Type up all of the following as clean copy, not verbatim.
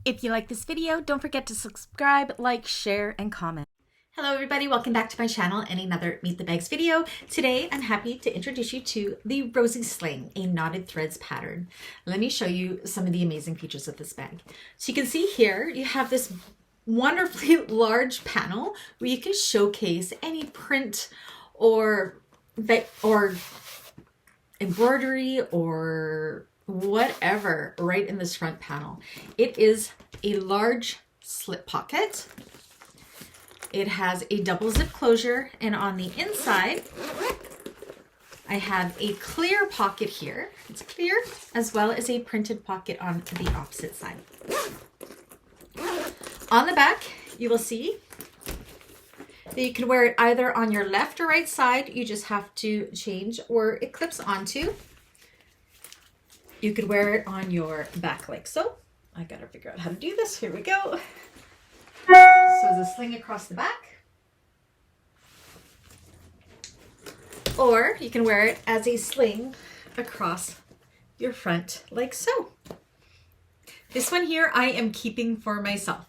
If you like this video, don't forget to subscribe, like, share, and comment. Hello everybody, welcome back to my channel and another Meet the Bags video. Today I'm happy to introduce you to the Rosie Sling, a knotted threads pattern. Let me show you some of the amazing features of this bag. So you can see here you have this wonderfully large panel where you can showcase any print or embroidery or whatever right in this front panel. It is a large slip pocket. It has a double zip closure, and on the inside I have a clear pocket here. It's clear, as well as a printed pocket on the opposite side. On the back you will see that you can wear it either on your left or right side. You just have to change where it clips onto. You could wear it on your back like so. I gotta figure out how to do this. Here we go. So there's a sling across the back. Or you can wear it as a sling across your front like so. This one here I am keeping for myself.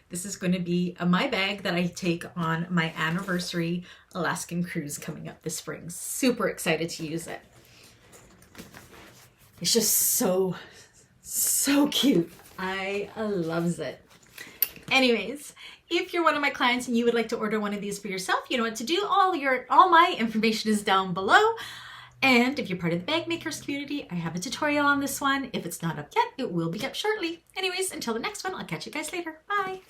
This is going to be my bag that I take on my anniversary Alaskan cruise coming up this spring. Super excited to use it. It's just so cute. I loves it. Anyways, if you're one of my clients and you would like to order one of these for yourself, you know what to do. All my information is down below. And if you're part of the bag makers community, I have a tutorial on this one. If it's not up yet, it will be up shortly. Anyways, until the next one, I'll catch you guys later. Bye.